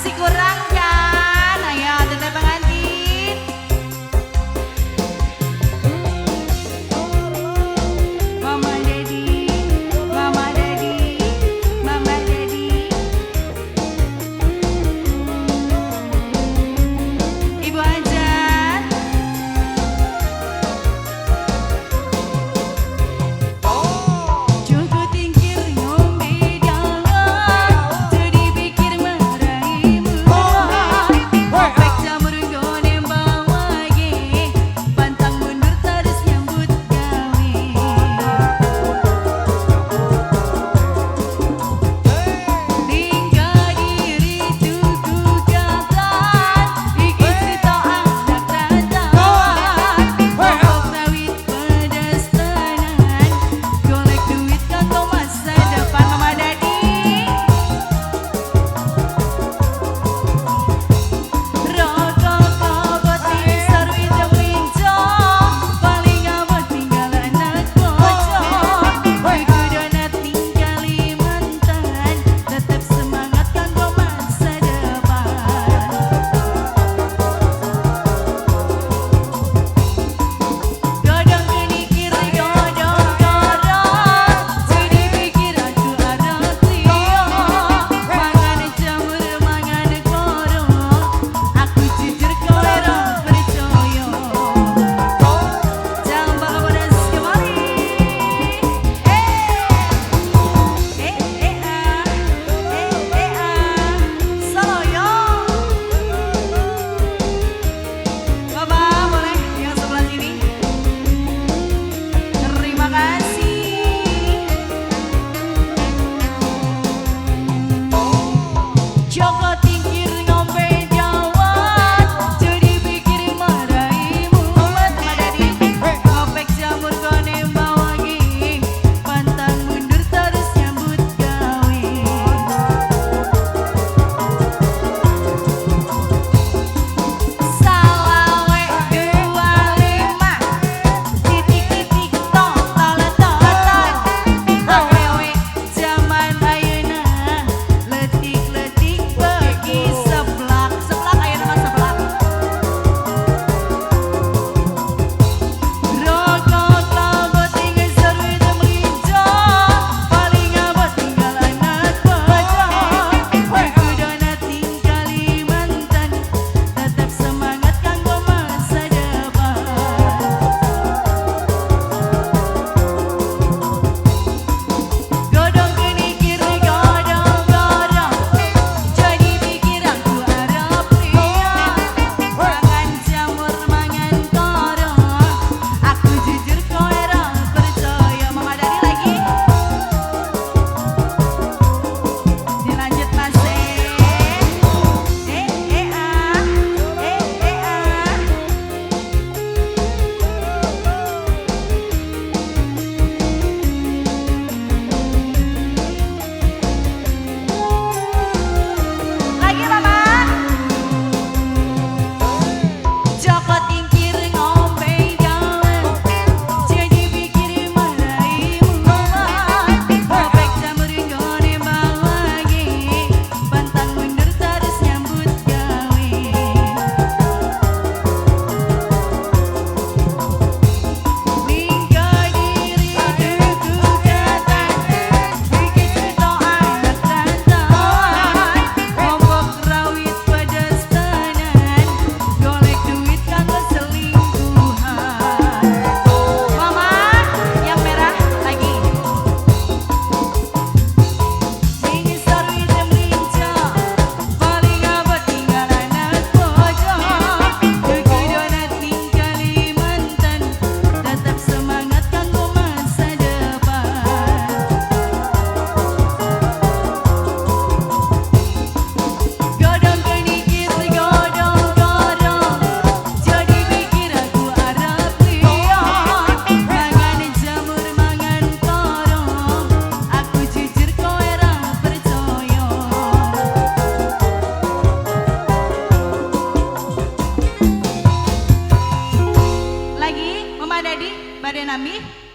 Masih kurang kan? Ayo tetap pengantin. Mama Daddy, Mama Daddy, Mama Daddy. Ibu Hajat. Joko tingkir ngombe dawet, jadi pikir marahimu. Opek jamur nggone bawage, pantang mundur terus nyambut gawe. Tinggal diri tuku gatan, iki cerita anak rajaan. Pokok sawit pedas tenan, golek duit kanggo masa depan. Mama Daddy. Rokok kobot nisar widang winjo, paling abot tinggal anak bojo. Kudu donat tinggali mantan, tetep semangat kanggo masa depan. Godong kenikir godong korong, jadi pikir aku arep liya. Mangan jamur mangan korong, aku jujur kowe ora percaya. Jambak pedas kembali. Soloyo. Bapak boleh yang sebelah sini. Terima kasih. Joko tingkir ngombe dawet, jadi pikir marahimu. Mama Daddy. Opek jamur gone bawage, pantang mundur terus nyambut gawe. Salawe 25, titik-titik tong tolot-tolotan. Awewe zaman ayeuna, letik-letik bagi seblak. Seblak ayeuna mah seblak. Rokok kobot tinggal seru melinjo, paling abot tinggal anak bojo. Kudu donat tinggali mantan, tetap semangat kanggo masa depan. Godong kenikir godong korong, jadi pikir aku arep liya. Mangan jamur mangan korong, aku jujur kowe ora percaya. Mama Daddy lagi. Dilanjut Mas. Lagi Mama. Joko tingkir ngombe dawet, jadi pikir marahimu. Opek jamur nggone bawage, pantang mundur terus nyambut gawe. Lingga diri tuku gatan, iki cerita anak rantauan. Ombok rawit pedas tenan, golek duit kanggo selingkuhan. Mama, yang merah lagi. Nisar widang melinjo, paling abot tinggal anak bojo. Kudu donat tinggali mantan, tetap semangat kanggo masa depan. Godong kenikir godong korong, jadi pikir aku arep liya. Mangan jamur mangan korong, aku jujur kowe ora percaya. Lagi Mama Daddy, Badan Nami.